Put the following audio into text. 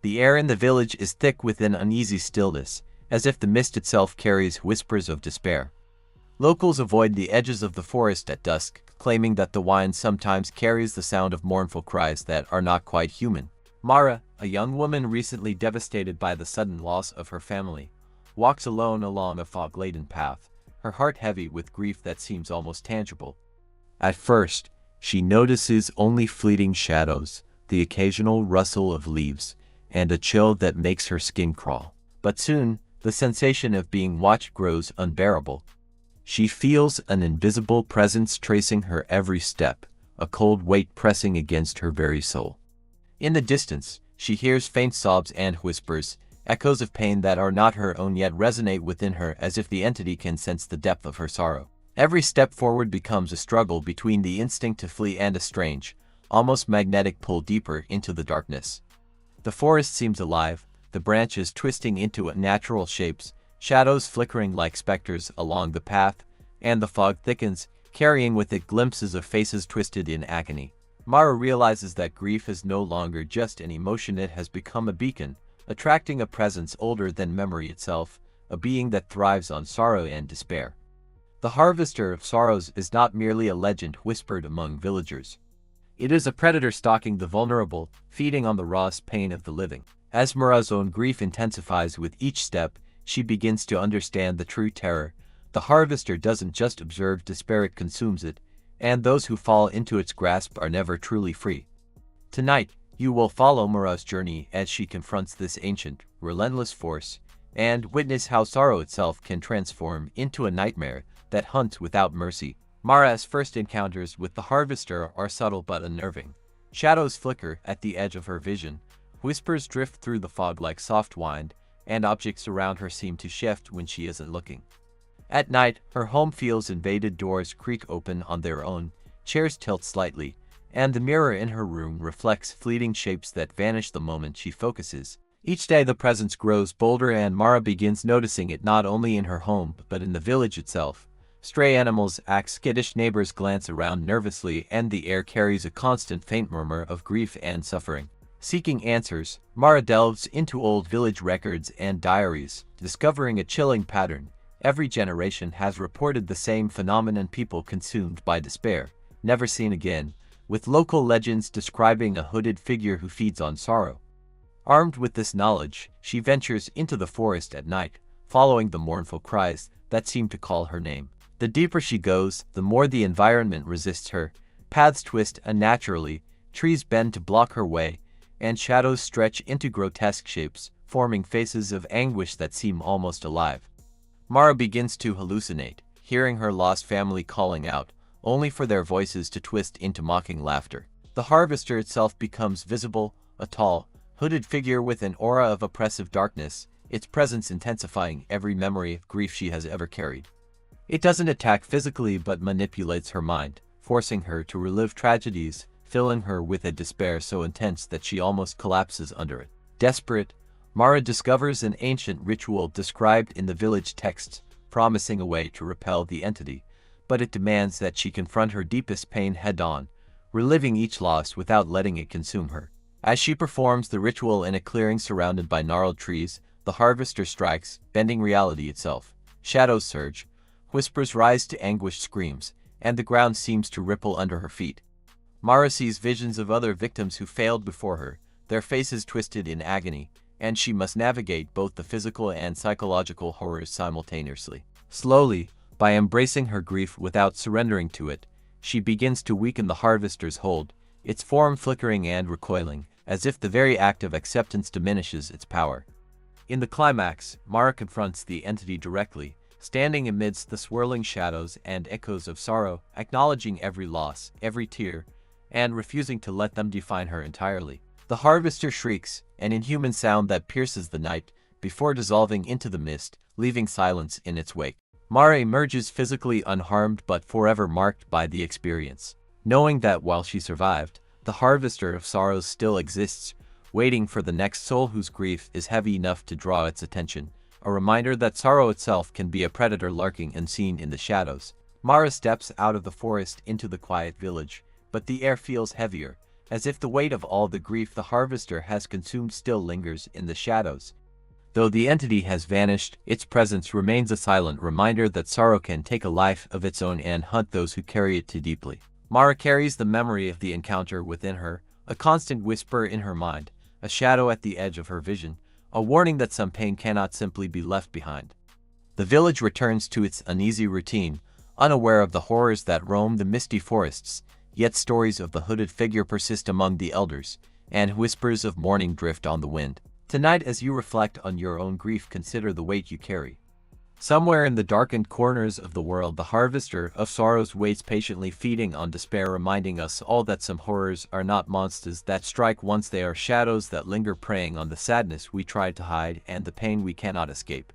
The air in the village is thick with an uneasy stillness, as if the mist itself carries whispers of despair. Locals avoid the edges of the forest at dusk, claiming that the wind sometimes carries the sound of mournful cries that are not quite human. Mara, a young woman recently devastated by the sudden loss of her family, walks alone along a fog-laden path, her heart heavy with grief that seems almost tangible. At first, she notices only fleeting shadows, the occasional rustle of leaves, and a chill that makes her skin crawl. But soon, the sensation of being watched grows unbearable. She feels an invisible presence tracing her every step, a cold weight pressing against her very soul. In the distance, she hears faint sobs and whispers, echoes of pain that are not her own yet resonate within her as if the entity can sense the depth of her sorrow. Every step forward becomes a struggle between the instinct to flee and a strange, almost magnetic pull deeper into the darkness. The forest seems alive, the branches twisting into unnatural shapes, shadows flickering like specters along the path, and the fog thickens, carrying with it glimpses of faces twisted in agony. Mara realizes that grief is no longer just an emotion, it has become a beacon, attracting a presence older than memory itself, a being that thrives on sorrow and despair. The harvester of sorrows is not merely a legend whispered among villagers. It is a predator stalking the vulnerable, feeding on the rawest pain of the living. As Mara's own grief intensifies with each step, she begins to understand the true terror. The harvester doesn't just observe despair, it consumes it, and those who fall into its grasp are never truly free. Tonight, you will follow Mara's journey as she confronts this ancient, relentless force, and witness how sorrow itself can transform into a nightmare that hunts without mercy. Mara's first encounters with the harvester are subtle but unnerving. Shadows flicker at the edge of her vision, whispers drift through the fog like soft wind, and objects around her seem to shift when she isn't looking. At night, her home feels invaded, doors creak open on their own, chairs tilt slightly, and the mirror in her room reflects fleeting shapes that vanish the moment she focuses. Each day the presence grows bolder and Mara begins noticing it not only in her home but in the village itself. Stray animals act skittish, neighbors glance around nervously, and the air carries a constant faint murmur of grief and suffering. Seeking answers, Mara delves into old village records and diaries, discovering a chilling pattern. Every generation has reported the same phenomenon: people consumed by despair, never seen again, with local legends describing a hooded figure who feeds on sorrow. Armed with this knowledge, she ventures into the forest at night, following the mournful cries that seem to call her name. The deeper she goes, the more the environment resists her. Paths twist unnaturally, trees bend to block her way, and shadows stretch into grotesque shapes, forming faces of anguish that seem almost alive. Mara begins to hallucinate, hearing her lost family calling out, only for their voices to twist into mocking laughter. The harvester itself becomes visible, a tall, hooded figure with an aura of oppressive darkness, its presence intensifying every memory of grief she has ever carried. It doesn't attack physically but manipulates her mind, forcing her to relive tragedies, filling her with a despair so intense that she almost collapses under it. Desperate, Mara discovers an ancient ritual described in the village texts, promising a way to repel the entity, but it demands that she confront her deepest pain head-on, reliving each loss without letting it consume her. As she performs the ritual in a clearing surrounded by gnarled trees, the harvester strikes, bending reality itself. Shadows surge, whispers rise to anguished screams, and the ground seems to ripple under her feet. Mara sees visions of other victims who failed before her, their faces twisted in agony, and she must navigate both the physical and psychological horrors simultaneously. Slowly, by embracing her grief without surrendering to it, she begins to weaken the harvester's hold, its form flickering and recoiling, as if the very act of acceptance diminishes its power. In the climax, Mara confronts the entity directly, standing amidst the swirling shadows and echoes of sorrow, acknowledging every loss, every tear, and refusing to let them define her entirely. The harvester shrieks, an inhuman sound that pierces the night, before dissolving into the mist, leaving silence in its wake. Mara emerges physically unharmed but forever marked by the experience, knowing that while she survived, the harvester of sorrows still exists, waiting for the next soul whose grief is heavy enough to draw its attention, a reminder that sorrow itself can be a predator lurking unseen in the shadows. Mara steps out of the forest into the quiet village, but the air feels heavier, as if the weight of all the grief the harvester has consumed still lingers in the shadows. Though the entity has vanished, its presence remains a silent reminder that sorrow can take a life of its own and hunt those who carry it too deeply. Mara carries the memory of the encounter within her, a constant whisper in her mind, a shadow at the edge of her vision, a warning that some pain cannot simply be left behind. The village returns to its uneasy routine, unaware of the horrors that roam the misty forests, yet stories of the hooded figure persist among the elders, and whispers of mourning drift on the wind. Tonight, as you reflect on your own grief, consider the weight you carry. Somewhere in the darkened corners of the world, the harvester of sorrows waits patiently, feeding on despair, reminding us all that some horrors are not monsters that strike once, they are shadows that linger, preying on the sadness we try to hide and the pain we cannot escape.